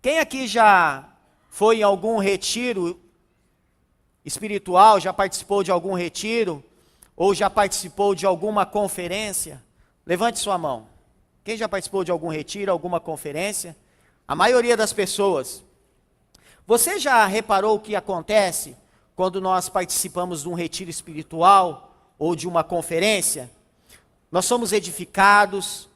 Quem aqui já foi em algum retiro espiritual, já participou de algum retiro, ou já participou de alguma conferência? Levante sua mão. Quem já participou de algum retiro, alguma conferência? A maioria das pessoas. Você já reparou o que acontece quando nós participamos de um retiro espiritual ou de uma conferência? Nós somos edificados,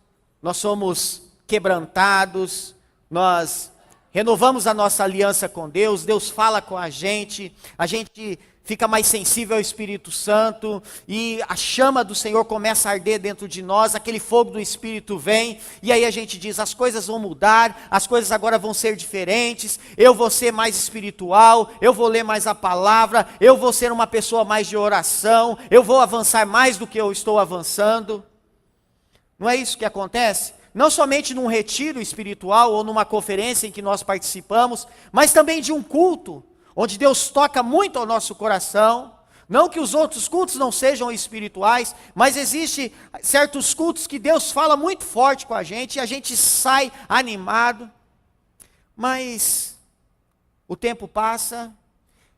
nós somos quebrantados, nós renovamos a nossa aliança com Deus, Deus fala com a gente fica mais sensível ao Espírito Santo, e a chama do Senhor começa a arder dentro de nós, aquele fogo do Espírito vem, e aí a gente diz, as coisas vão mudar, as coisas agora vão ser diferentes, eu vou ser mais espiritual, eu vou ler mais a palavra, eu vou ser uma pessoa mais de oração, eu vou avançar mais do que eu estou avançando. Não é isso que acontece? Não somente num retiro espiritual ou numa conferência em que nós participamos, mas também de um culto, onde Deus toca muito ao nosso coração. Não que os outros cultos não sejam espirituais, mas existem certos cultos que Deus fala muito forte com a gente, e a gente sai animado. Mas o tempo passa,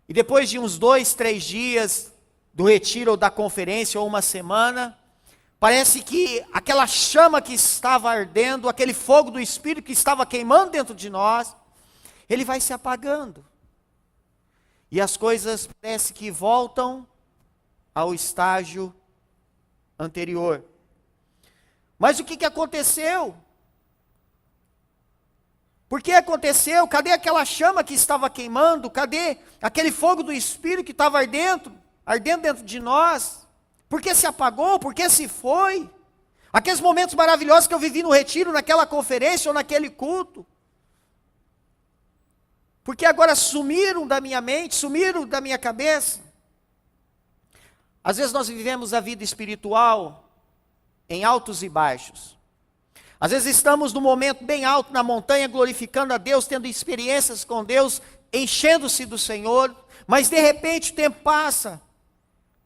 e depois de uns 2, 3 dias do retiro ou da conferência, ou uma semana, parece que aquela chama que estava ardendo, aquele fogo do Espírito que estava queimando dentro de nós, ele vai se apagando. E as coisas parece que voltam ao estágio anterior. Mas o que aconteceu? Por que aconteceu? Cadê aquela chama que estava queimando? Cadê aquele fogo do Espírito que estava ardendo dentro de nós? Por que se apagou? Por que se foi? Aqueles momentos maravilhosos que eu vivi no retiro, naquela conferência ou naquele culto. Porque agora sumiram da minha mente, sumiram da minha cabeça. Às vezes nós vivemos a vida espiritual em altos e baixos. Às vezes estamos num momento bem alto na montanha, glorificando a Deus, tendo experiências com Deus, enchendo-se do Senhor, mas de repente o tempo passa,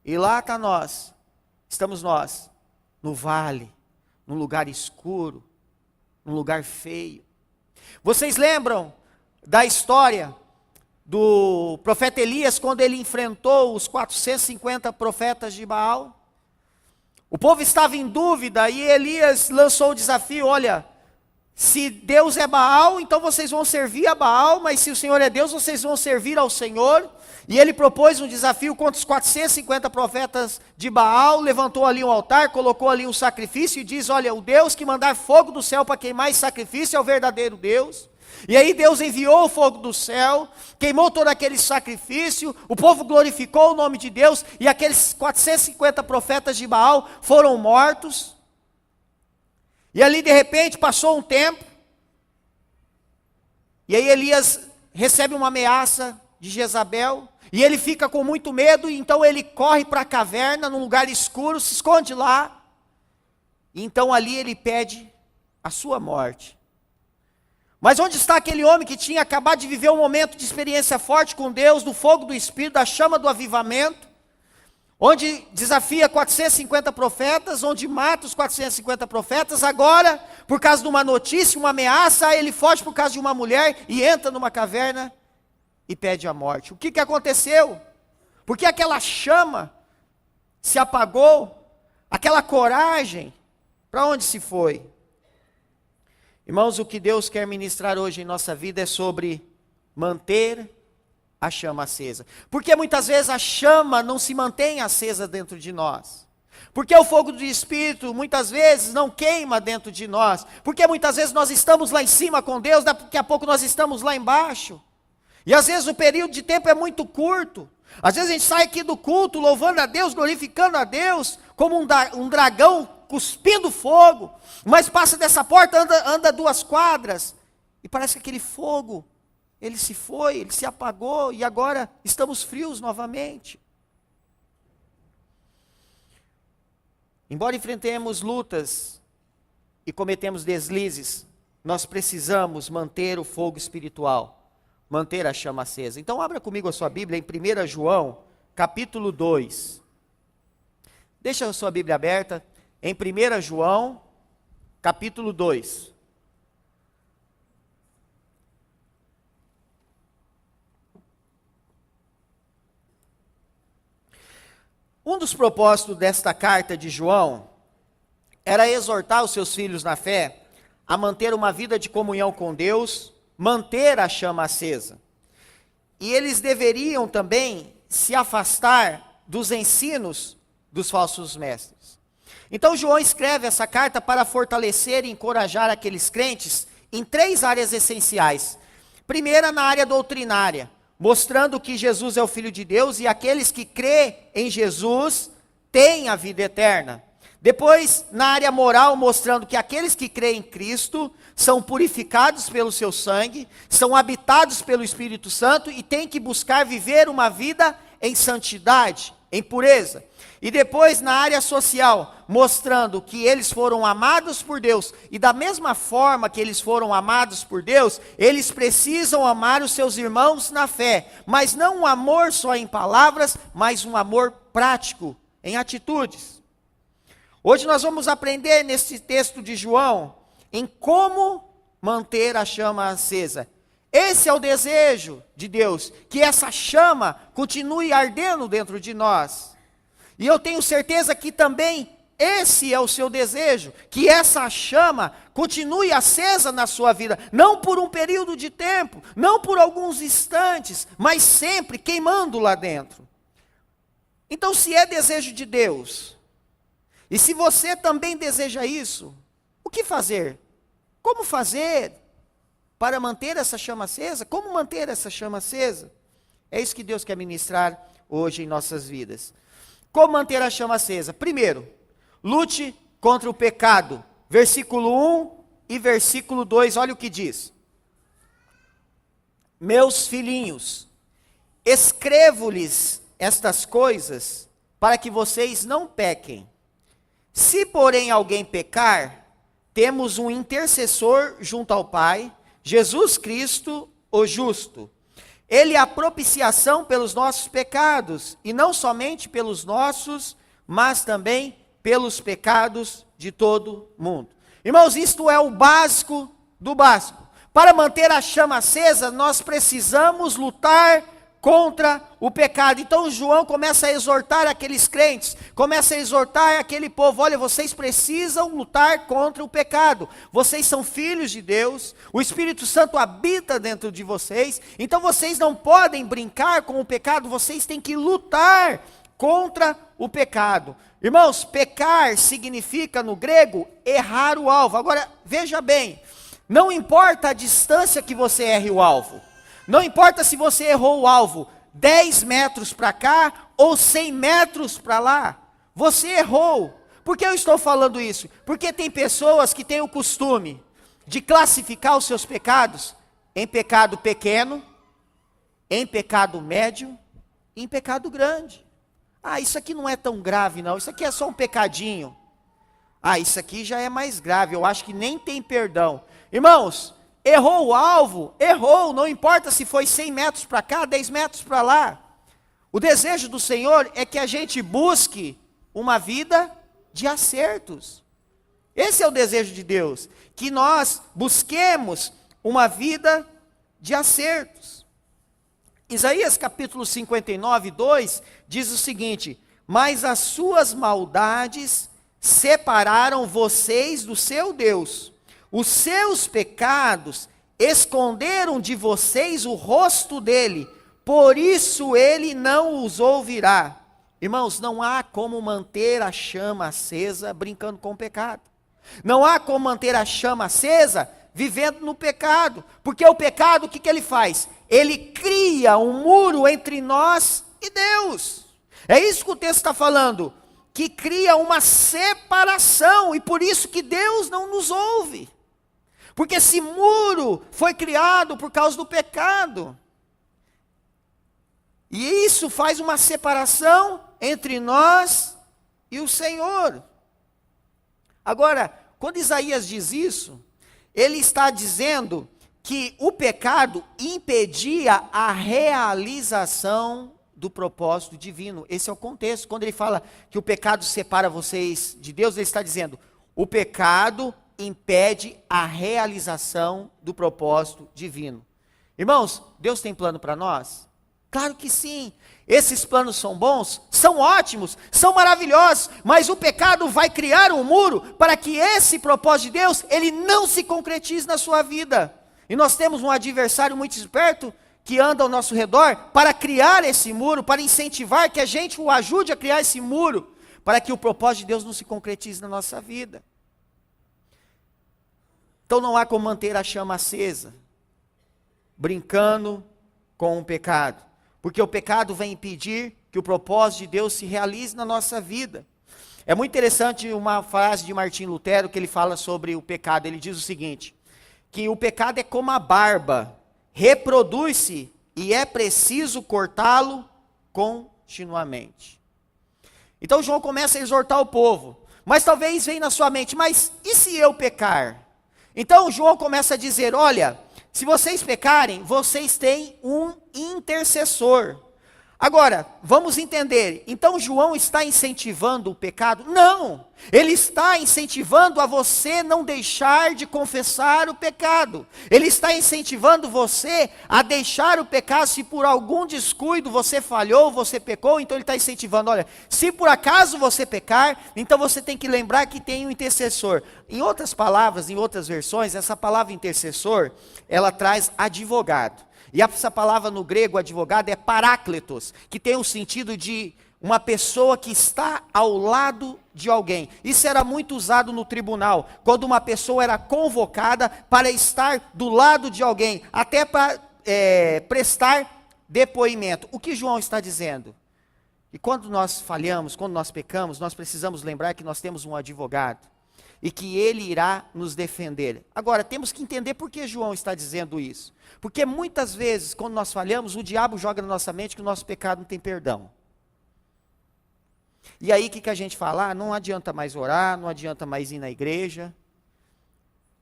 e lá está nós, estamos nós, no vale, num lugar escuro, num lugar feio. Vocês lembram da história do profeta Elias, quando ele enfrentou os 450 profetas de Baal? O povo estava em dúvida, e Elias lançou o desafio, olha, se Deus é Baal, então vocês vão servir a Baal, mas se o Senhor é Deus, vocês vão servir ao Senhor. E ele propôs um desafio contra os 450 profetas de Baal, levantou ali um altar, colocou ali um sacrifício, e diz, olha, o Deus que mandar fogo do céu para queimar esse sacrifício é o verdadeiro Deus. E aí Deus enviou o fogo do céu, queimou todo aquele sacrifício, o povo glorificou o nome de Deus, e aqueles 450 profetas de Baal foram mortos. E ali de repente passou um tempo, e aí Elias recebe uma ameaça de Jezabel, e ele fica com muito medo, e então ele corre para a caverna, num lugar escuro, se esconde lá, e então ali ele pede a sua morte. Mas onde está aquele homem que tinha acabado de viver um momento de experiência forte com Deus, do fogo do Espírito, da chama do avivamento, onde desafia 450 profetas, onde mata os 450 profetas, agora, por causa de uma notícia, uma ameaça, ele foge por causa de uma mulher e entra numa caverna e pede a morte. O que aconteceu? Porque aquela chama se apagou, aquela coragem, para onde se foi? Irmãos, o que Deus quer ministrar hoje em nossa vida é sobre manter a chama acesa. Porque muitas vezes a chama não se mantém acesa dentro de nós. Porque o fogo do Espírito muitas vezes não queima dentro de nós. Porque muitas vezes nós estamos lá em cima com Deus, daqui a pouco nós estamos lá embaixo. E às vezes o período de tempo é muito curto. Às vezes a gente sai aqui do culto louvando a Deus, glorificando a Deus, como um dragão cuspindo fogo, mas passa dessa porta, anda 2 quadras, e parece que aquele fogo, ele se foi, ele se apagou, e agora estamos frios novamente. Embora enfrentemos lutas e cometemos deslizes, nós precisamos manter o fogo espiritual, manter a chama acesa. Então abra comigo a sua Bíblia em 1 João, capítulo 2. Deixa a sua Bíblia aberta. Em 1 João, capítulo 2. Um dos propósitos desta carta de João era exortar os seus filhos na fé a manter uma vida de comunhão com Deus, manter a chama acesa. E eles deveriam também se afastar dos ensinos dos falsos mestres. Então João escreve essa carta para fortalecer e encorajar aqueles crentes em 3 áreas essenciais. Primeira, na área doutrinária, mostrando que Jesus é o Filho de Deus e aqueles que crêem em Jesus têm a vida eterna. Depois, na área moral, mostrando que aqueles que creem em Cristo são purificados pelo seu sangue, são habitados pelo Espírito Santo e têm que buscar viver uma vida em santidade, em pureza. E depois, na área social, mostrando que eles foram amados por Deus, e da mesma forma que eles foram amados por Deus, eles precisam amar os seus irmãos na fé, mas não um amor só em palavras, mas um amor prático, em atitudes. Hoje nós vamos aprender nesse texto de João, em como manter a chama acesa. Esse é o desejo de Deus, que essa chama continue ardendo dentro de nós. E eu tenho certeza que também esse é o seu desejo, que essa chama continue acesa na sua vida, não por um período de tempo, não por alguns instantes, mas sempre queimando lá dentro. Então, se é desejo de Deus, e se você também deseja isso, o que fazer? Como fazer para manter essa chama acesa? Como manter essa chama acesa? É isso que Deus quer ministrar hoje em nossas vidas. Como manter a chama acesa? Primeiro, lute contra o pecado. Versículo 1 e versículo 2, olha o que diz. Meus filhinhos, escrevo-lhes estas coisas para que vocês não pequem. Se, porém, alguém pecar, temos um intercessor junto ao Pai, Jesus Cristo, o justo. Ele é a propiciação pelos nossos pecados, e não somente pelos nossos, mas também pelos pecados de todo mundo. Irmãos, isto é o básico do básico. Para manter a chama acesa, nós precisamos lutar contra o pecado. Então João começa a exortar aqueles crentes, começa a exortar aquele povo, olha, vocês precisam lutar contra o pecado, vocês são filhos de Deus, o Espírito Santo habita dentro de vocês, então vocês não podem brincar com o pecado, vocês têm que lutar contra o pecado. Irmãos, pecar significa no grego, errar o alvo. Agora, veja bem, não importa a distância que você erre o alvo, não importa se você errou o alvo 10 metros para cá ou 100 metros para lá, você errou. Por que eu estou falando isso? Porque tem pessoas que têm o costume de classificar os seus pecados em pecado pequeno, em pecado médio e em pecado grande. Ah, isso aqui não é tão grave não, isso aqui é só um pecadinho. Ah, isso aqui já é mais grave, eu acho que nem tem perdão. Irmãos, errou o alvo, errou, não importa se foi 100 metros para cá, 10 metros para lá. O desejo do Senhor é que a gente busque uma vida de acertos. Esse é o desejo de Deus, que nós busquemos uma vida de acertos. Isaías capítulo 59, 2, diz o seguinte: mas as suas maldades separaram vocês do seu Deus. Os seus pecados esconderam de vocês o rosto dele, por isso ele não os ouvirá. Irmãos, não há como manter a chama acesa brincando com o pecado. Não há como manter a chama acesa vivendo no pecado. Porque o pecado, o que ele faz? Ele cria um muro entre nós e Deus. É isso que o texto está falando, que cria uma separação, e por isso que Deus não nos ouve. Porque esse muro foi criado por causa do pecado. E isso faz uma separação entre nós e o Senhor. Agora, quando Isaías diz isso, ele está dizendo que o pecado impedia a realização do propósito divino. Esse é o contexto. Quando ele fala que o pecado separa vocês de Deus, ele está dizendo, o pecado impede a realização do propósito divino. Irmãos, Deus tem plano para nós? Claro que sim. Esses planos são bons, são ótimos, são maravilhosos, mas o pecado vai criar um muro para que esse propósito de Deus, ele não se concretize na sua vida. E nós temos um adversário muito esperto que anda ao nosso redor para criar esse muro, para incentivar que a gente o ajude a criar esse muro, para que o propósito de Deus não se concretize na nossa vida. Então não há como manter a chama acesa, brincando com o pecado. Porque o pecado vem impedir que o propósito de Deus se realize na nossa vida. É muito interessante uma frase de Martim Lutero que ele fala sobre o pecado. Ele diz o seguinte, que o pecado é como a barba, reproduz-se e é preciso cortá-lo continuamente. Então João começa a exortar o povo, mas talvez venha na sua mente, mas e se eu pecar? Então João começa a dizer, olha, se vocês pecarem, vocês têm um intercessor. Agora, vamos entender, então João está incentivando o pecado? Não, ele está incentivando a você não deixar de confessar o pecado. Ele está incentivando você a deixar o pecado, se por algum descuido você falhou, você pecou, então ele está incentivando, olha, se por acaso você pecar, então você tem que lembrar que tem um intercessor. Em outras palavras, em outras versões, essa palavra intercessor, ela traz advogado. E essa palavra no grego, advogado, é parácletos, que tem o sentido de uma pessoa que está ao lado de alguém. Isso era muito usado no tribunal, quando uma pessoa era convocada para estar do lado de alguém, até para prestar depoimento. O que João está dizendo? E quando nós falhamos, quando nós pecamos, nós precisamos lembrar que nós temos um advogado e que ele irá nos defender. Agora, temos que entender por que João está dizendo isso. Porque muitas vezes, quando nós falhamos, o diabo joga na nossa mente que o nosso pecado não tem perdão. E aí, o que a gente fala? Não adianta mais orar, não adianta mais ir na igreja.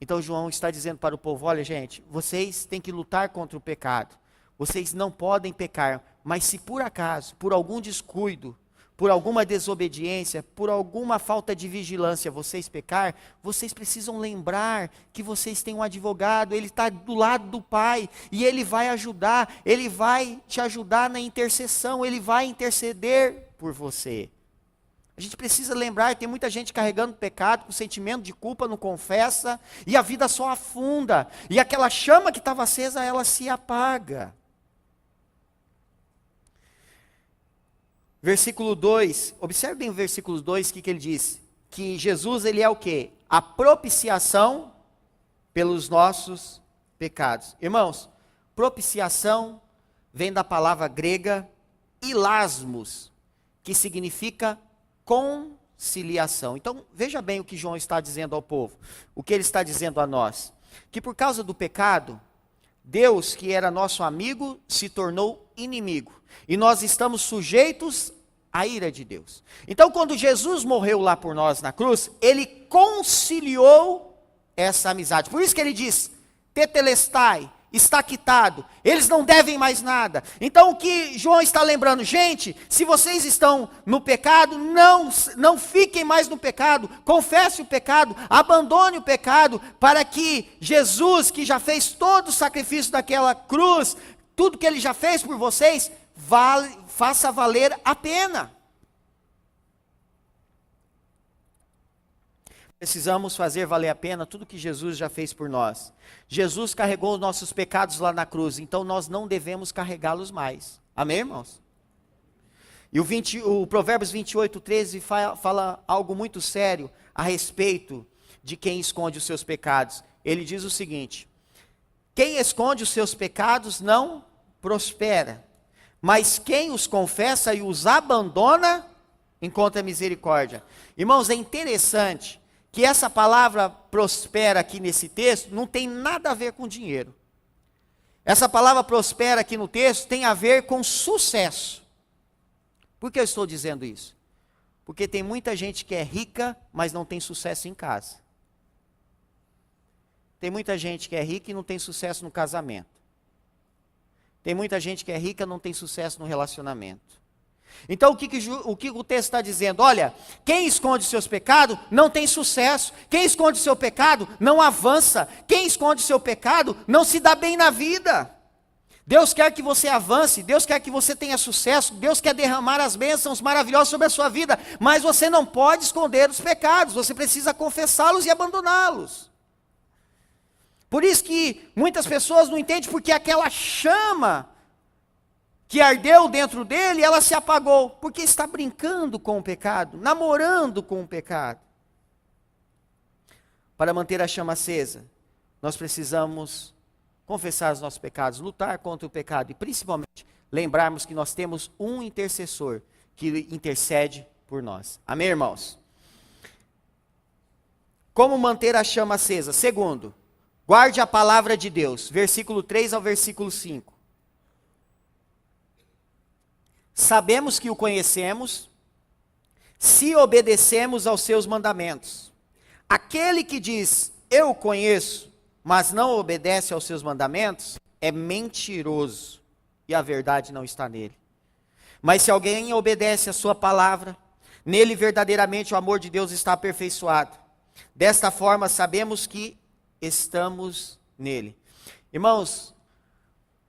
Então, João está dizendo para o povo, olha gente, vocês têm que lutar contra o pecado. Vocês não podem pecar, mas se por acaso, por algum descuido, por alguma desobediência, por alguma falta de vigilância vocês pecar, vocês precisam lembrar que vocês têm um advogado, ele está do lado do Pai, e ele vai ajudar, ele vai te ajudar na intercessão, ele vai interceder por você. A gente precisa lembrar, tem muita gente carregando pecado, com sentimento de culpa, não confessa, e a vida só afunda, e aquela chama que estava acesa, ela se apaga. Versículo 2, observem o versículo 2, o que ele diz? Que Jesus, ele é o quê? A propiciação pelos nossos pecados. Irmãos, propiciação vem da palavra grega hilasmos, que significa conciliação. Então, veja bem o que João está dizendo ao povo, o que ele está dizendo a nós. Que por causa do pecado, Deus, que era nosso amigo, se tornou inimigo. E nós estamos sujeitos à ira de Deus. Então, quando Jesus morreu lá por nós na cruz, ele conciliou essa amizade. Por isso que ele diz, tetelestai, está quitado, eles não devem mais nada. Então, o que João está lembrando, gente, se vocês estão no pecado, não fiquem mais no pecado, confesse o pecado, abandone o pecado, para que Jesus, que já fez todo o sacrifício daquela cruz, tudo que ele já fez por vocês, faça valer a pena. Precisamos fazer valer a pena tudo que Jesus já fez por nós. Jesus carregou os nossos pecados lá na cruz, então nós não devemos carregá-los mais. Amém, irmãos? E o Provérbios 28:13 fala algo muito sério a respeito de quem esconde os seus pecados. Ele diz o seguinte: quem esconde os seus pecados não prospera, mas quem os confessa e os abandona, encontra misericórdia. Irmãos, é interessante que essa palavra prospera aqui nesse texto não tem nada a ver com dinheiro. Essa palavra prospera aqui no texto tem a ver com sucesso. Por que eu estou dizendo isso? Porque tem muita gente que é rica, mas não tem sucesso em casa. Tem muita gente que é rica e não tem sucesso no casamento. Tem muita gente que é rica e não tem sucesso no relacionamento. Então o que o texto está dizendo? Olha, quem esconde seus pecados não tem sucesso. Quem esconde seu pecado não avança. Quem esconde seu pecado não se dá bem na vida. Deus quer que você avance, Deus quer que você tenha sucesso, Deus quer derramar as bênçãos maravilhosas sobre a sua vida, mas você não pode esconder os pecados, você precisa confessá-los e abandoná-los. Por isso que muitas pessoas não entendem porque aquela chama que ardeu dentro dele, ela se apagou, porque está brincando com o pecado, namorando com o pecado. Para manter a chama acesa, nós precisamos confessar os nossos pecados, lutar contra o pecado e principalmente lembrarmos que nós temos um intercessor que intercede por nós. Amém, irmãos? Como manter a chama acesa? Segundo, guarde a palavra de Deus, versículo 3 ao versículo 5. Sabemos que o conhecemos, se obedecemos aos seus mandamentos. Aquele que diz, eu o conheço, mas não obedece aos seus mandamentos, é mentiroso, e a verdade não está nele. Mas se alguém obedece a sua palavra, nele verdadeiramente o amor de Deus está aperfeiçoado. Desta forma sabemos que estamos nele. Irmãos,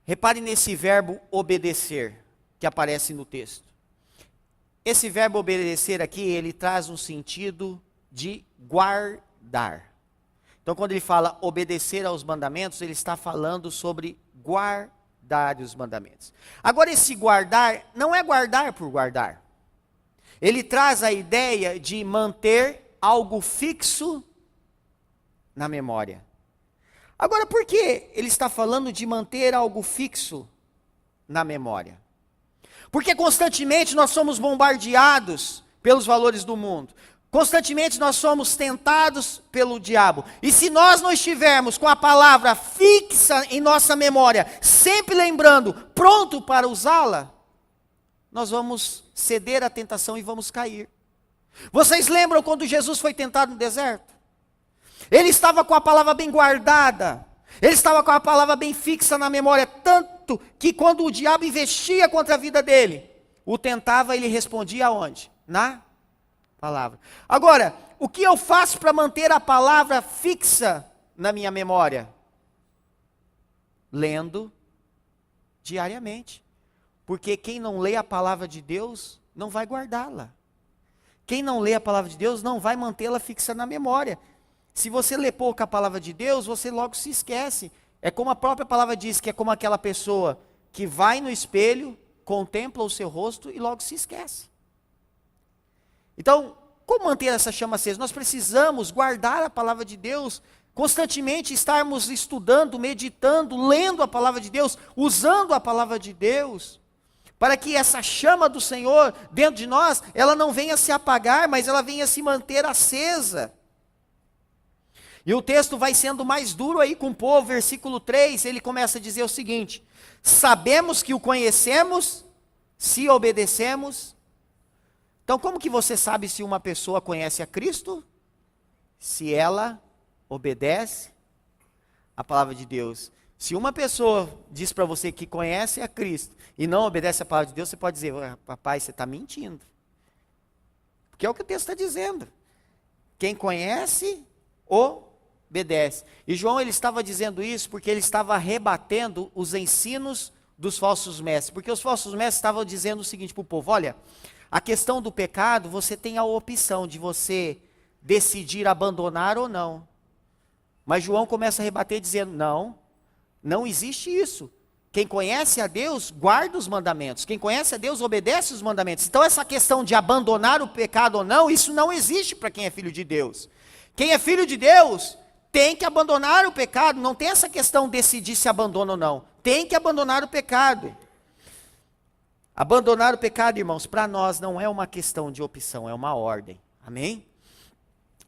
repare nesse verbo obedecer, que aparece no texto. Esse verbo obedecer aqui, ele traz um sentido de guardar. Então, quando ele fala obedecer aos mandamentos, ele está falando sobre guardar os mandamentos. Agora, esse guardar, não é guardar por guardar. Ele traz a ideia de manter algo fixo na memória. Agora, por que ele está falando de manter algo fixo na memória? Porque constantemente nós somos bombardeados pelos valores do mundo. Constantemente nós somos tentados pelo diabo. E se nós não estivermos com a palavra fixa em nossa memória, sempre lembrando, pronto para usá-la, nós vamos ceder à tentação e vamos cair. Vocês lembram quando Jesus foi tentado no deserto? Ele estava com a palavra bem guardada. Ele estava com a palavra bem fixa na memória, tanto que quando o diabo investia contra a vida dele, o tentava, ele respondia aonde? Na palavra. Agora, o que eu faço para manter a palavra fixa na minha memória? Lendo diariamente. Porque quem não lê a palavra de Deus, não vai guardá-la. Quem não lê a palavra de Deus, não vai mantê-la fixa na memória. Se você lê pouco a palavra de Deus, você logo se esquece. É como a própria palavra diz, que é como aquela pessoa que vai no espelho, contempla o seu rosto e logo se esquece. Então, como manter essa chama acesa? Nós precisamos guardar a palavra de Deus, constantemente estarmos estudando, meditando, lendo a palavra de Deus, usando a palavra de Deus, para que essa chama do Senhor dentro de nós, ela não venha se apagar, mas ela venha se manter acesa. E o texto vai sendo mais duro aí com o povo, versículo 3, ele começa a dizer o seguinte: sabemos que o conhecemos, se obedecemos. Então, como que você sabe se uma pessoa conhece a Cristo? Se ela obedece a palavra de Deus. Se uma pessoa diz para você que conhece a Cristo e não obedece a palavra de Deus, você pode dizer, papai, você está mentindo. Porque é o que o texto está dizendo. Quem conhece, obedece. E João, ele estava dizendo isso porque ele estava rebatendo os ensinos dos falsos mestres. Porque os falsos mestres estavam dizendo o seguinte para o povo: olha, a questão do pecado, você tem a opção de você decidir abandonar ou não. Mas João começa a rebater dizendo, não existe isso. Quem conhece a Deus, guarda os mandamentos. Quem conhece a Deus, obedece os mandamentos. Então essa questão de abandonar o pecado ou não, isso não existe para quem é filho de Deus. Quem é filho de Deus, tem que abandonar o pecado. Não tem essa questão de decidir se abandona ou não. Tem que abandonar o pecado. Abandonar o pecado, irmãos, para nós não é uma questão de opção, é uma ordem. Amém?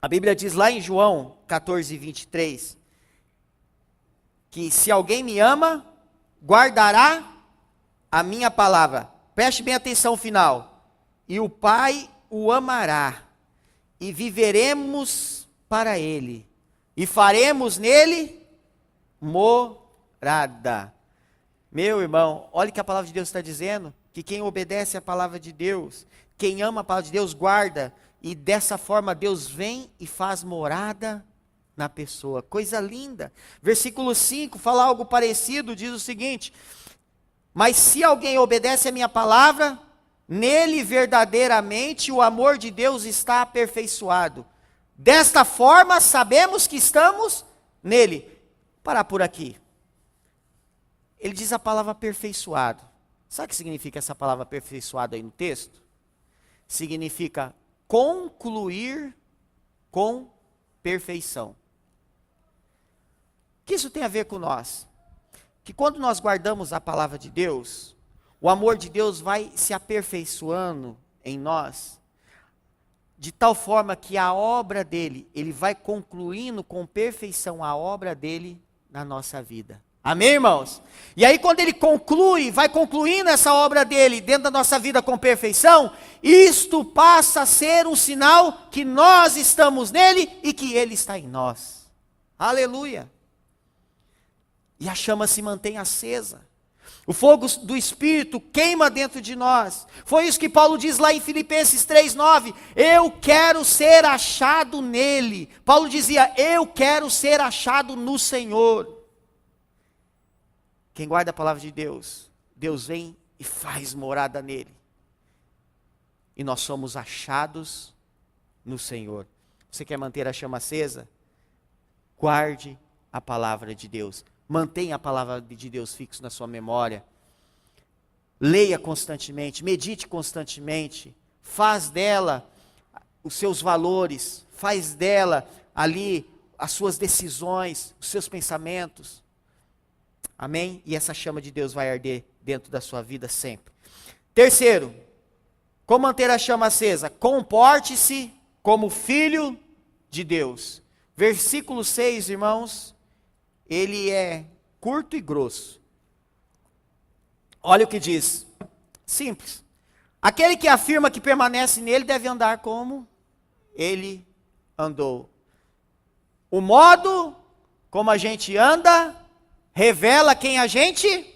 A Bíblia diz lá em João 14, 23, que se alguém me ama, guardará a minha palavra. Preste bem atenção ao final. E o Pai o amará, e viveremos para ele, e faremos nele morada. Meu irmão, olha o que a palavra de Deus está dizendo, que quem obedece à palavra de Deus, quem ama a palavra de Deus, guarda, e dessa forma Deus vem e faz morada na pessoa. Coisa linda. Versículo 5 fala algo parecido, diz o seguinte: Mas se alguém obedece a minha palavra, nele verdadeiramente o amor de Deus está aperfeiçoado. Desta forma sabemos que estamos nele. Parar por aqui. Ele diz a palavra aperfeiçoado. Sabe o que significa essa palavra aperfeiçoado aí no texto? Significa concluir com perfeição. O que isso tem a ver com nós? Que quando nós guardamos a palavra de Deus, o amor de Deus vai se aperfeiçoando em nós, de tal forma que a obra dele, ele vai concluindo com perfeição a obra dele na nossa vida. Amém, irmãos? E aí quando ele conclui, vai concluindo essa obra dele dentro da nossa vida com perfeição, isto passa a ser um sinal que nós estamos nele e que ele está em nós. Aleluia! E a chama se mantém acesa. O fogo do Espírito queima dentro de nós. Foi isso que Paulo diz lá em Filipenses 3:9. Eu quero ser achado nele. Paulo dizia, eu quero ser achado no Senhor. Quem guarda a palavra de Deus, Deus vem e faz morada nele. E nós somos achados no Senhor. Você quer manter a chama acesa? Guarde a palavra de Deus. Mantenha a palavra de Deus fixo na sua memória. Leia constantemente, medite constantemente. Faz dela os seus valores, faz dela ali as suas decisões, os seus pensamentos. Amém? E essa chama de Deus vai arder dentro da sua vida sempre. Terceiro, como manter a chama acesa? Comporte-se como filho de Deus. Versículo 6, irmãos, ele é curto e grosso. Olha o que diz. Simples. Aquele que afirma que permanece nele deve andar como ele andou. O modo como a gente anda revela quem a gente.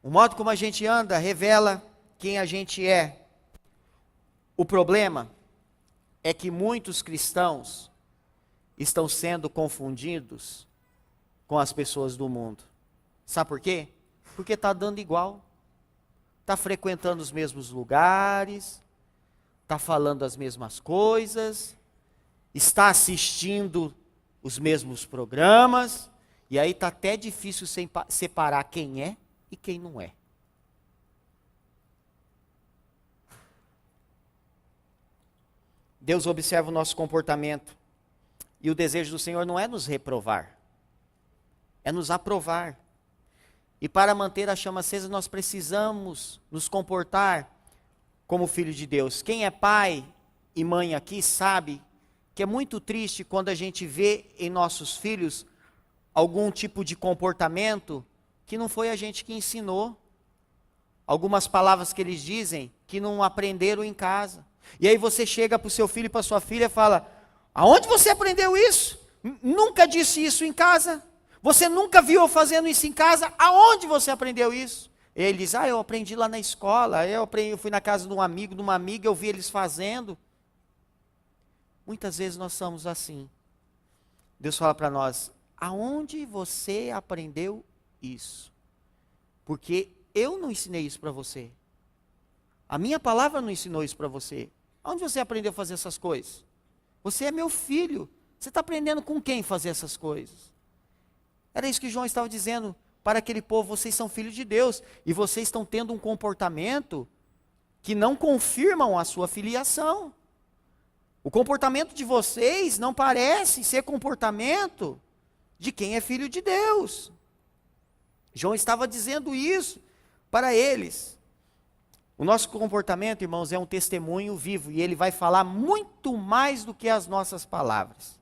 O modo como a gente anda revela quem a gente é. O problema é que muitos cristãos estão sendo confundidos com as pessoas do mundo. Sabe por quê? Porque está dando igual. Está frequentando os mesmos lugares, está falando as mesmas coisas, está assistindo os mesmos programas, e aí está até difícil separar quem é e quem não é. Deus observa o nosso comportamento, e o desejo do Senhor não é nos reprovar, é nos aprovar. E para manter a chama acesa, nós precisamos nos comportar como filho de Deus. Quem é pai e mãe aqui sabe que é muito triste quando a gente vê em nossos filhos algum tipo de comportamento que não foi a gente que ensinou. Algumas palavras que eles dizem que não aprenderam em casa. E aí você chega para o seu filho e para a sua filha e fala, aonde você aprendeu isso? Nunca disse isso em casa? Você nunca viu eu fazendo isso em casa? Aonde você aprendeu isso? Ele diz, eu aprendi lá na escola, eu fui na casa de um amigo, de uma amiga, eu vi eles fazendo. Muitas vezes nós somos assim. Deus fala para nós, aonde você aprendeu isso? Porque eu não ensinei isso para você. A minha palavra não ensinou isso para você. Aonde você aprendeu a fazer essas coisas? Você é meu filho. Você está aprendendo com quem fazer essas coisas? Era isso que João estava dizendo para aquele povo, vocês são filhos de Deus. E vocês estão tendo um comportamento que não confirmam a sua filiação. O comportamento de vocês não parece ser comportamento de quem é filho de Deus. João estava dizendo isso para eles. O nosso comportamento, irmãos, é um testemunho vivo e ele vai falar muito mais do que as nossas palavras.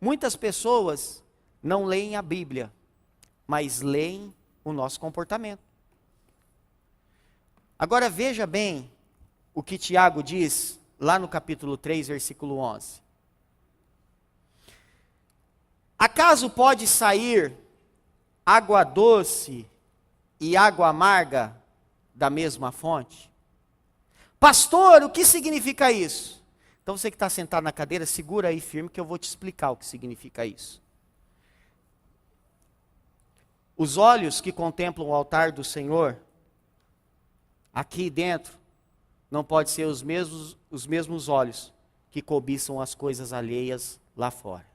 Muitas pessoas não leem a Bíblia, mas leem o nosso comportamento. Agora veja bem o que Tiago diz lá no capítulo 3, versículo 11. Acaso pode sair água doce e água amarga da mesma fonte? Pastor, o que significa isso? Então você que está sentado na cadeira, segura aí firme que eu vou te explicar o que significa isso. Os olhos que contemplam o altar do Senhor, aqui dentro, não pode ser os mesmos olhos que cobiçam as coisas alheias lá fora.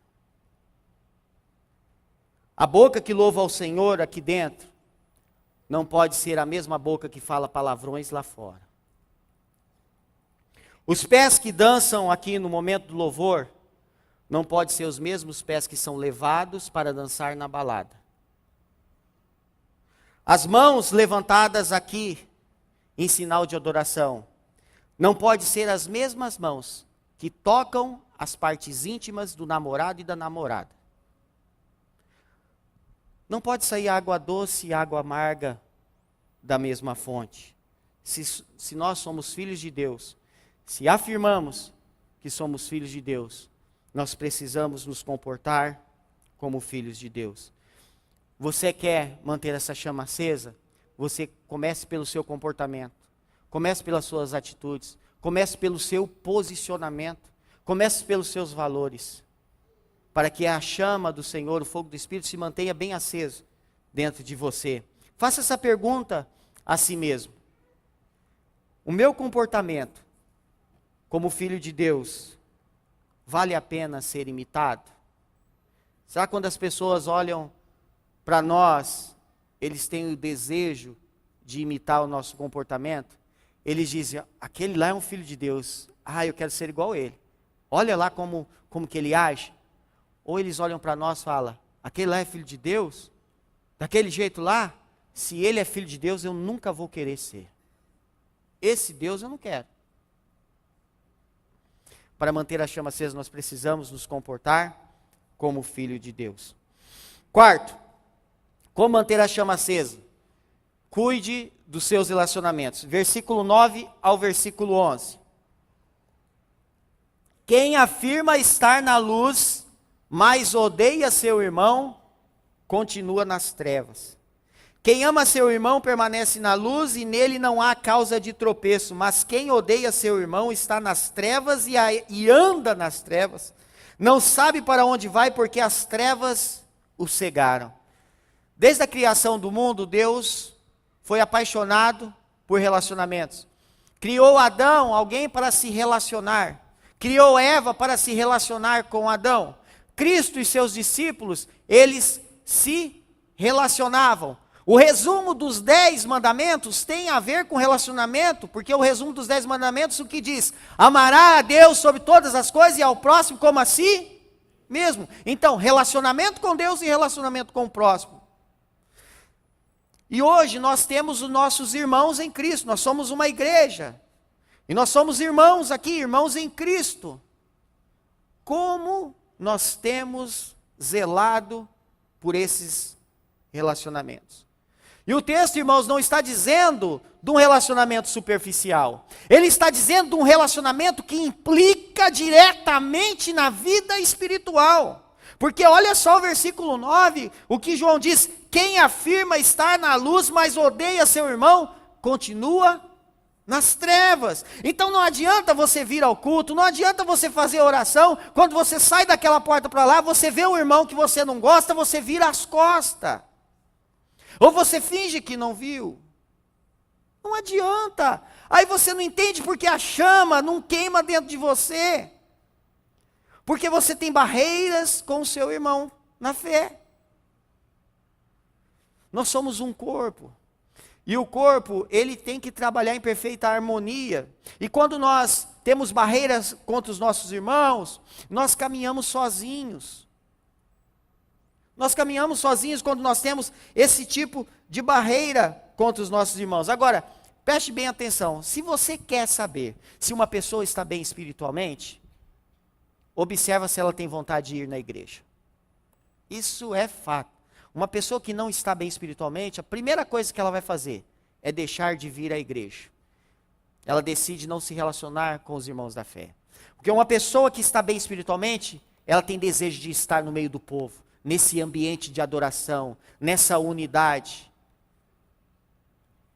A boca que louva ao Senhor aqui dentro, não pode ser a mesma boca que fala palavrões lá fora. Os pés que dançam aqui no momento do louvor, não pode ser os mesmos pés que são levados para dançar na balada. As mãos levantadas aqui, em sinal de adoração, não pode ser as mesmas mãos que tocam as partes íntimas do namorado e da namorada. Não pode sair água doce e água amarga da mesma fonte. Se nós somos filhos de Deus, se afirmamos que somos filhos de Deus, nós precisamos nos comportar como filhos de Deus. Você quer manter essa chama acesa? Você comece pelo seu comportamento, comece pelas suas atitudes, comece pelo seu posicionamento, comece pelos seus valores, para que a chama do Senhor, o fogo do Espírito, se mantenha bem aceso dentro de você. Faça essa pergunta a si mesmo. O meu comportamento como filho de Deus vale a pena ser imitado? Será que quando as pessoas olham para nós, eles têm o desejo de imitar o nosso comportamento? Eles dizem, aquele lá é um filho de Deus, eu quero ser igual a ele. Olha lá como que ele age. Ou eles olham para nós e falam, aquele lá é filho de Deus? Daquele jeito lá? Se ele é filho de Deus, eu nunca vou querer ser. Esse Deus eu não quero. Para manter a chama acesa, nós precisamos nos comportar como filho de Deus. Quarto, como manter a chama acesa? Cuide dos seus relacionamentos. Versículo 9 ao versículo 11. Quem afirma estar na luz, mas odeia seu irmão, continua nas trevas. Quem ama seu irmão permanece na luz e nele não há causa de tropeço. Mas quem odeia seu irmão está nas trevas e anda nas trevas. Não sabe para onde vai porque as trevas o cegaram. Desde a criação do mundo, Deus foi apaixonado por relacionamentos. Criou Adão, alguém para se relacionar. Criou Eva para se relacionar com Adão. Cristo e seus discípulos, eles se relacionavam. O resumo dos 10 mandamentos tem a ver com relacionamento, porque o resumo dos 10 mandamentos o que diz? Amará a Deus sobre todas as coisas e ao próximo como a si mesmo. Então, relacionamento com Deus e relacionamento com o próximo. E hoje nós temos os nossos irmãos em Cristo, nós somos uma igreja. E nós somos irmãos aqui, irmãos em Cristo. Como nós temos zelado por esses relacionamentos? E o texto, irmãos, não está dizendo de um relacionamento superficial. Ele está dizendo de um relacionamento que implica diretamente na vida espiritual. Porque olha só o versículo 9, o que João diz: quem afirma estar na luz, mas odeia seu irmão, continua nas trevas. Então não adianta você vir ao culto, não adianta você fazer oração, quando você sai daquela porta para lá, você vê o irmão que você não gosta, você vira as costas. Ou você finge que não viu. Não adianta. Aí você não entende porque a chama não queima dentro de você. Porque você tem barreiras com o seu irmão na fé. Nós somos um corpo. E o corpo, ele tem que trabalhar em perfeita harmonia. E quando nós temos barreiras contra os nossos irmãos, nós caminhamos sozinhos. Nós caminhamos sozinhos quando nós temos esse tipo de barreira contra os nossos irmãos. Agora, preste bem atenção. Se você quer saber se uma pessoa está bem espiritualmente, observa se ela tem vontade de ir na igreja. Isso é fato. Uma pessoa que não está bem espiritualmente, a primeira coisa que ela vai fazer é deixar de vir à igreja. Ela decide não se relacionar com os irmãos da fé. Porque uma pessoa que está bem espiritualmente, ela tem desejo de estar no meio do povo, nesse ambiente de adoração, nessa unidade.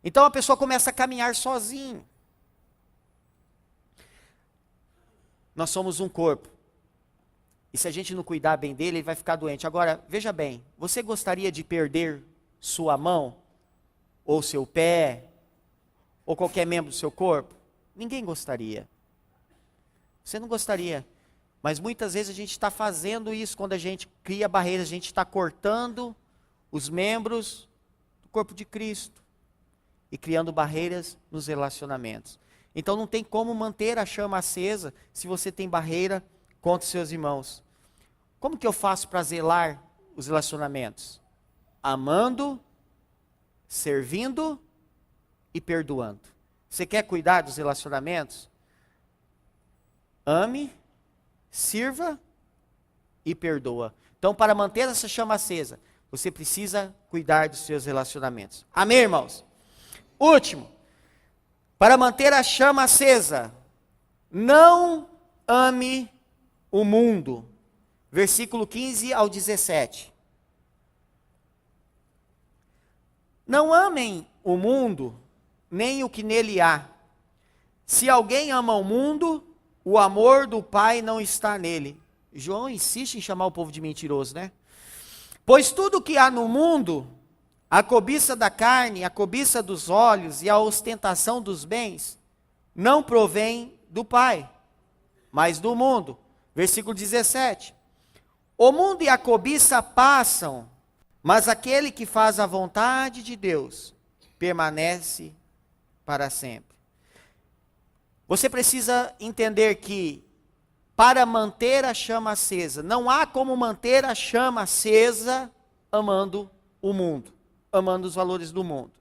Então a pessoa começa a caminhar sozinho. Nós somos um corpo. E se a gente não cuidar bem dele, ele vai ficar doente. Agora, veja bem, você gostaria de perder sua mão, ou seu pé, ou qualquer membro do seu corpo? Ninguém gostaria. Você não gostaria. Mas muitas vezes a gente está fazendo isso quando a gente cria barreiras, a gente está cortando os membros do corpo de Cristo e criando barreiras nos relacionamentos. Então não tem como manter a chama acesa se você tem barreira contra os seus irmãos. Como que eu faço para zelar os relacionamentos? Amando, servindo e perdoando. Você quer cuidar dos relacionamentos? Ame, sirva e perdoa. Então, para manter essa chama acesa, você precisa cuidar dos seus relacionamentos. Amém, irmãos? Último, para manter a chama acesa, não ame o mundo. Versículo 15 ao 17. Não amem o mundo, nem o que nele há. Se alguém ama o mundo, o amor do Pai não está nele. João insiste em chamar o povo de mentiroso, né? Pois tudo que há no mundo, a cobiça da carne, a cobiça dos olhos e a ostentação dos bens, não provém do Pai, mas do mundo. Versículo 17. O mundo e a cobiça passam, mas aquele que faz a vontade de Deus permanece para sempre. Você precisa entender que para manter a chama acesa, não há como manter a chama acesa amando o mundo, amando os valores do mundo.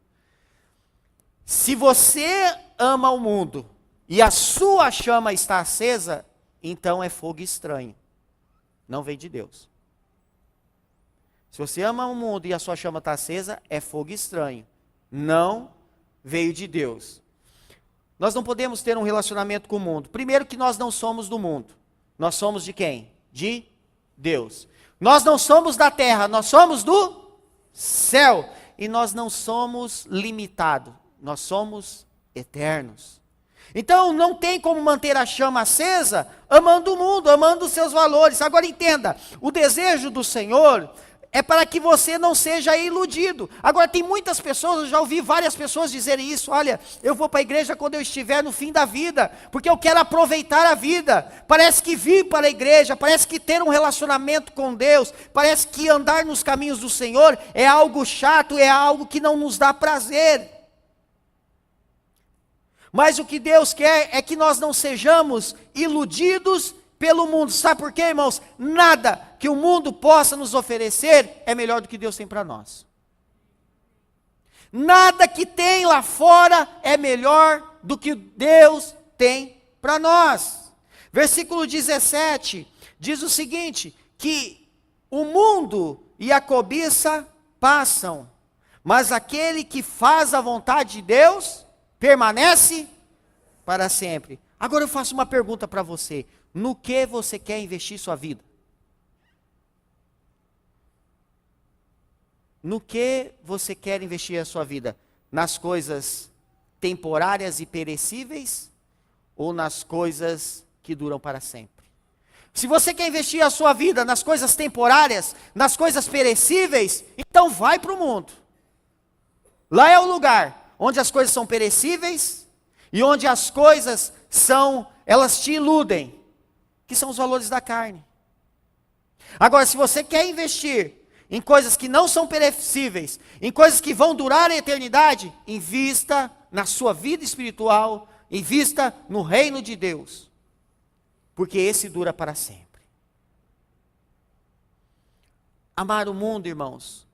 Se você ama o mundo e a sua chama está acesa, então é fogo estranho, não vem de Deus. Se você ama o mundo e a sua chama está acesa, é fogo estranho, não veio de Deus. Nós não podemos ter um relacionamento com o mundo. Primeiro que nós não somos do mundo. Nós somos de quem? De Deus. Nós não somos da terra, nós somos do céu. E nós não somos limitados, nós somos eternos. Então não tem como manter a chama acesa amando o mundo, amando os seus valores. Agora entenda, o desejo do Senhor é para que você não seja iludido. Agora tem muitas pessoas, eu já ouvi várias pessoas dizerem isso: olha, eu vou para a igreja quando eu estiver no fim da vida, porque eu quero aproveitar a vida. Parece que vir para a igreja, parece que ter um relacionamento com Deus, parece que andar nos caminhos do Senhor é algo chato, é algo que não nos dá prazer. Mas o que Deus quer é que nós não sejamos iludidos pelo mundo. Sabe por quê, irmãos? Nada que o mundo possa nos oferecer é melhor do que Deus tem para nós. Nada que tem lá fora é melhor do que Deus tem para nós. Versículo 17 diz o seguinte, que o mundo e a cobiça passam, mas aquele que faz a vontade de Deus permanece para sempre. Agora eu faço uma pergunta para você: no que você quer investir sua vida? No que você quer investir a sua vida? Nas coisas temporárias e perecíveis ou nas coisas que duram para sempre? Se você quer investir a sua vida nas coisas temporárias, nas coisas perecíveis, então vai para o mundo. Lá é o lugar onde as coisas são perecíveis e onde as coisas elas te iludem, que são os valores da carne. Agora, se você quer investir em coisas que não são perecíveis, em coisas que vão durar a eternidade, invista na sua vida espiritual, invista no reino de Deus, porque esse dura para sempre. Amar o mundo, irmãos,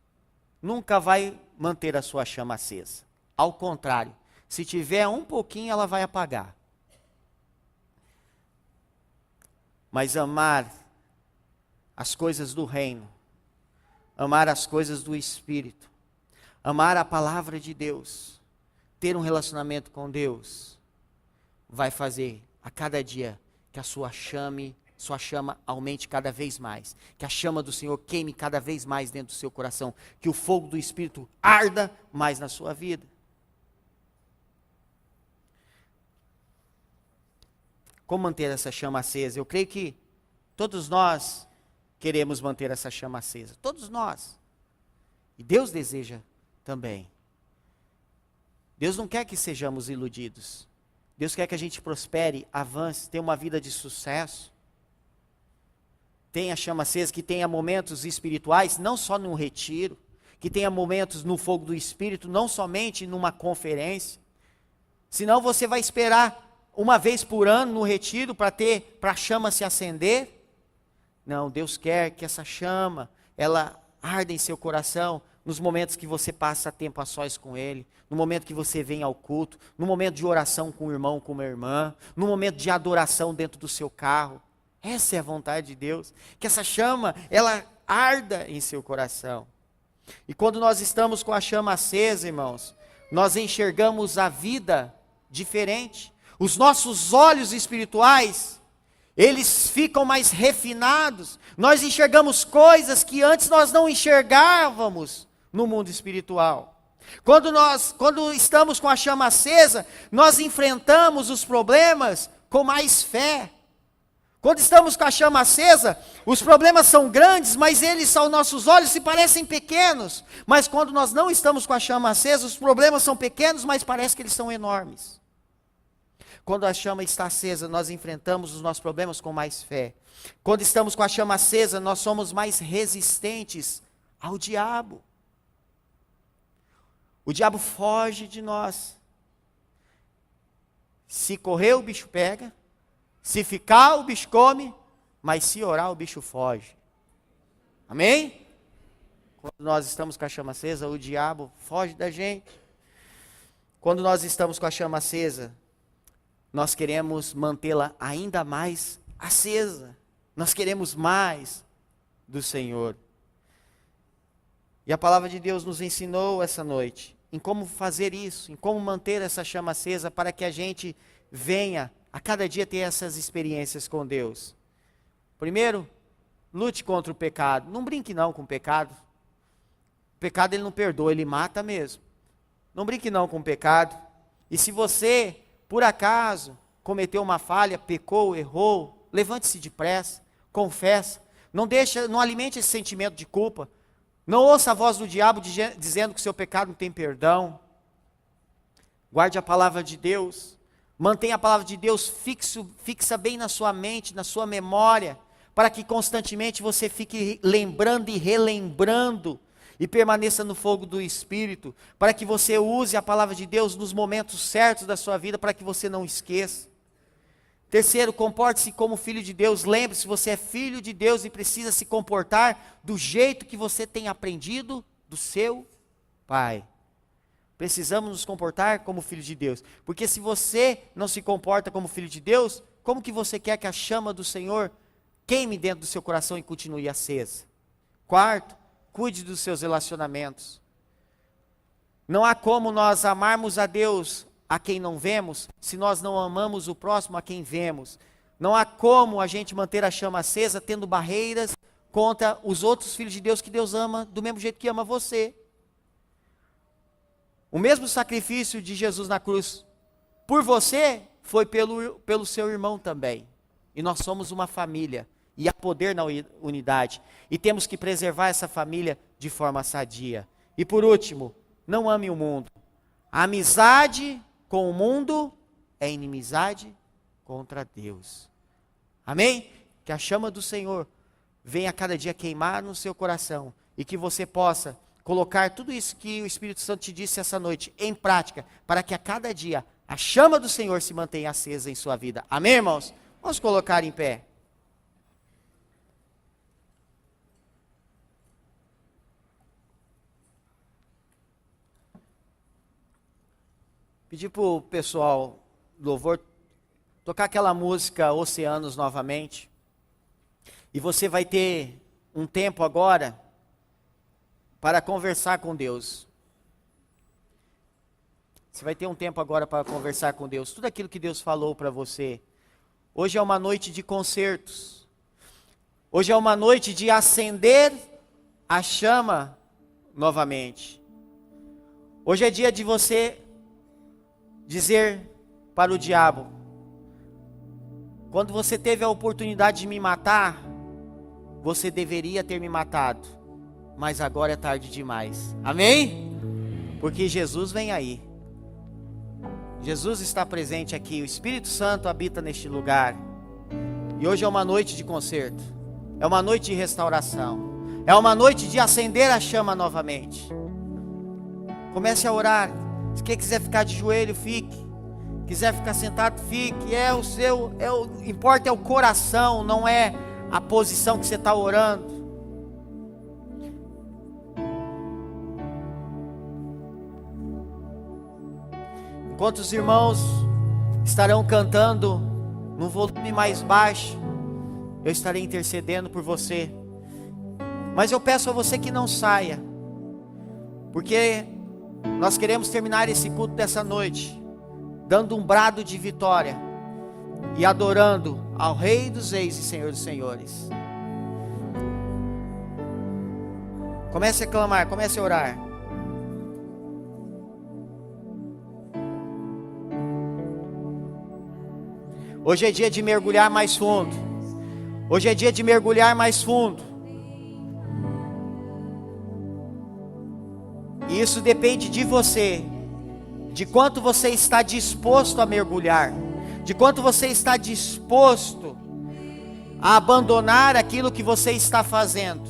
nunca vai manter a sua chama acesa. Ao contrário, se tiver um pouquinho, ela vai apagar. Mas amar as coisas do reino, amar as coisas do Espírito, amar a palavra de Deus, ter um relacionamento com Deus, vai fazer a cada dia que a sua chama aumente cada vez mais, que a chama do Senhor queime cada vez mais dentro do seu coração, que o fogo do Espírito arda mais na sua vida. Como manter essa chama acesa? Eu creio que todos nós queremos manter essa chama acesa. Todos nós. E Deus deseja também. Deus não quer que sejamos iludidos. Deus quer que a gente prospere, avance, tenha uma vida de sucesso. Tenha chama acesa, que tenha momentos espirituais, não só num retiro, que tenha momentos no fogo do Espírito, não somente numa conferência. Senão você vai esperar uma vez por ano no retiro para a chama se acender. Não, Deus quer que essa chama, ela arda em seu coração, nos momentos que você passa tempo a sós com Ele, no momento que você vem ao culto, no momento de oração com o irmão, com a irmã, no momento de adoração dentro do seu carro. Essa é a vontade de Deus, que essa chama, ela arda em seu coração. E quando nós estamos com a chama acesa, irmãos, nós enxergamos a vida diferente. Os nossos olhos espirituais, eles ficam mais refinados. Nós enxergamos coisas que antes nós não enxergávamos no mundo espiritual. Quando estamos com a chama acesa, nós enfrentamos os problemas com mais fé. Quando estamos com a chama acesa, os problemas são grandes, mas eles aos nossos olhos se parecem pequenos. Mas quando nós não estamos com a chama acesa, os problemas são pequenos, mas parece que eles são enormes. Quando a chama está acesa, nós enfrentamos os nossos problemas com mais fé. Quando estamos com a chama acesa, nós somos mais resistentes ao diabo. O diabo foge de nós. Se correr, o bicho pega. Se ficar, o bicho come. Mas se orar, o bicho foge. Amém? Quando nós estamos com a chama acesa, o diabo foge da gente. Quando nós estamos com a chama acesa, nós queremos mantê-la ainda mais acesa. Nós queremos mais do Senhor. E a palavra de Deus nos ensinou essa noite em como fazer isso, em como manter essa chama acesa para que a gente venha a cada dia ter essas experiências com Deus. Primeiro, lute contra o pecado. Não brinque não com o pecado. O pecado ele não perdoa, ele mata mesmo. Não brinque não com o pecado. E se você, por acaso, cometeu uma falha, pecou, errou, levante-se depressa, confessa. Não alimente esse sentimento de culpa. Não ouça a voz do diabo dizendo que seu pecado não tem perdão. Guarde a palavra de Deus. Mantenha a palavra de Deus fixa bem na sua mente, na sua memória, para que constantemente você fique lembrando e relembrando e permaneça no fogo do Espírito, para que você use a palavra de Deus nos momentos certos da sua vida, para que você não esqueça. Terceiro, comporte-se como filho de Deus. Lembre-se, você é filho de Deus e precisa se comportar do jeito que você tem aprendido do seu Pai. Precisamos nos comportar como filho de Deus. Porque se você não se comporta como filho de Deus, como que você quer que a chama do Senhor queime dentro do seu coração e continue acesa? Quarto, cuide dos seus relacionamentos. Não há como nós amarmos a Deus a quem não vemos, se nós não amamos o próximo a quem vemos. Não há como a gente manter a chama acesa tendo barreiras contra os outros filhos de Deus que Deus ama do mesmo jeito que ama você. O mesmo sacrifício de Jesus na cruz por você foi pelo seu irmão também. E nós somos uma família. E há poder na unidade. E temos que preservar essa família de forma sadia. E por último, não ame o mundo. A amizade com o mundo é inimizade contra Deus. Amém? Que a chama do Senhor venha a cada dia queimar no seu coração. E que você possa colocar tudo isso que o Espírito Santo te disse essa noite em prática, para que a cada dia a chama do Senhor se mantenha acesa em sua vida. Amém, irmãos? Vamos colocar em pé. Pedir para o pessoal do louvor tocar aquela música Oceanos novamente. E você vai ter um tempo agora para conversar com Deus. Você vai ter um tempo agora para conversar com Deus. Tudo aquilo que Deus falou para você. Hoje é uma noite de concertos. Hoje é uma noite de acender a chama novamente. Hoje é dia de você dizer para o diabo: quando você teve a oportunidade de me matar, você deveria ter me matado, mas agora é tarde demais. Amém? Porque Jesus vem aí. Jesus está presente aqui. O Espírito Santo habita neste lugar. E hoje é uma noite de concerto. É uma noite de restauração. É uma noite de acender a chama novamente. Comece a orar. Se quem quiser ficar de joelho, fique. Quiser ficar sentado, fique. Importa é o coração, não é a posição que você está orando. Enquanto os irmãos estarão cantando num volume mais baixo, eu estarei intercedendo por você. Mas eu peço a você que não saia, porque nós queremos terminar esse culto dessa noite, dando um brado de vitória e adorando ao Rei dos Reis e Senhor dos Senhores. Comece a clamar, comece a orar. Hoje é dia de mergulhar mais fundo. Hoje é dia de mergulhar mais fundo. E isso depende de você, de quanto você está disposto a mergulhar, de quanto você está disposto a abandonar aquilo que você está fazendo,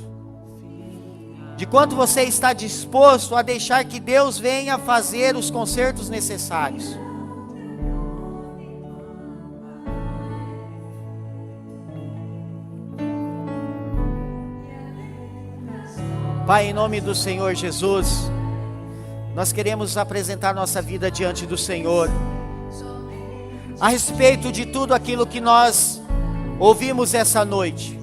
de quanto você está disposto a deixar que Deus venha fazer os consertos necessários. Pai, em nome do Senhor Jesus, nós queremos apresentar nossa vida diante do Senhor, a respeito de tudo aquilo que nós ouvimos essa noite.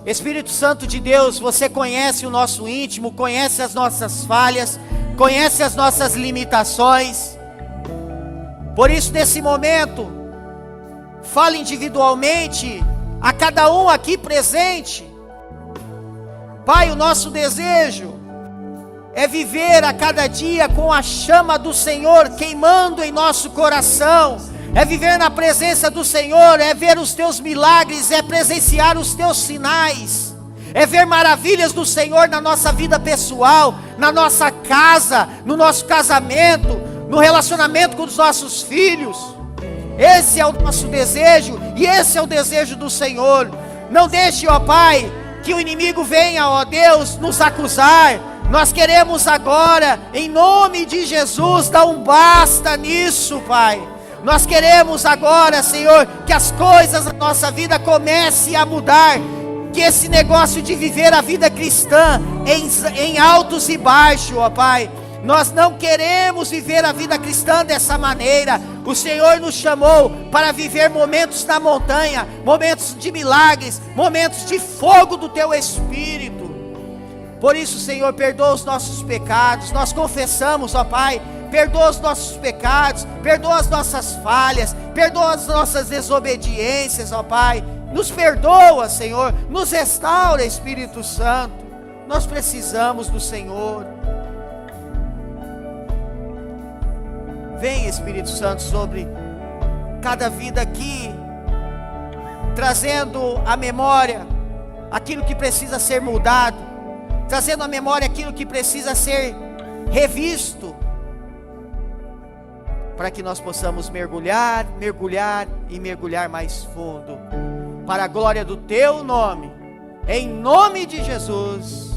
Espírito Santo de Deus, você conhece o nosso íntimo, conhece as nossas falhas, conhece as nossas limitações. Por isso, nesse momento, fala individualmente a cada um aqui presente. Pai, o nosso desejo é viver a cada dia com a chama do Senhor queimando em nosso coração, é viver na presença do Senhor, é ver os teus milagres, é presenciar os teus sinais, é ver maravilhas do Senhor na nossa vida pessoal, na nossa casa, no nosso casamento, no relacionamento com os nossos filhos. Esse é o nosso desejo e esse é o desejo do Senhor. Não deixe, ó Pai, que o inimigo venha, ó Deus, nos acusar. Nós queremos agora, em nome de Jesus, dar um basta nisso, Pai. Nós queremos agora, Senhor, que as coisas da nossa vida comecem a mudar. Que esse negócio de viver a vida cristã em altos e baixos, ó Pai, nós não queremos viver a vida cristã dessa maneira. O Senhor nos chamou para viver momentos na montanha, momentos de milagres, momentos de fogo do Teu Espírito. Por isso, Senhor, perdoa os nossos pecados. Nós confessamos, ó Pai, perdoa os nossos pecados, perdoa as nossas falhas, perdoa as nossas desobediências, ó Pai. Nos perdoa, Senhor, nos restaura, Espírito Santo. Nós precisamos do Senhor. Vem, Espírito Santo, sobre cada vida aqui, trazendo à memória aquilo que precisa ser mudado, trazendo à memória aquilo que precisa ser revisto, para que nós possamos mergulhar, mergulhar e mergulhar mais fundo, para a glória do Teu nome, em nome de Jesus,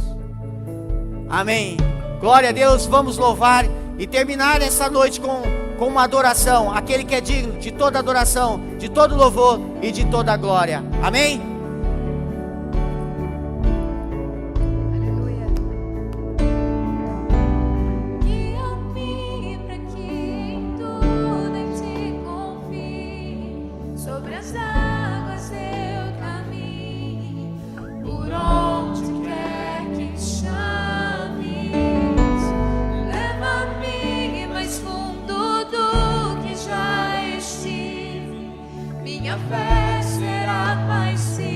amém. Glória a Deus. Vamos louvar e terminar essa noite com uma adoração, aquele que é digno de toda adoração, de todo louvor e de toda glória, amém? Aleluia. Guia-me para que em tudo te confie, sobre as águas eu caminho, por onde quer que chames, leva-me mais fundo do que já estive, minha fé será mais segura.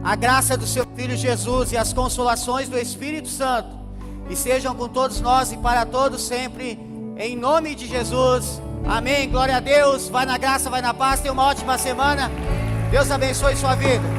a graça do seu Filho Jesus e as consolações do Espírito Santo estejam com todos nós e para todos sempre, em nome de Jesus, amém, glória a Deus, vai na graça, vai na paz, tenha uma ótima semana, Deus abençoe sua vida.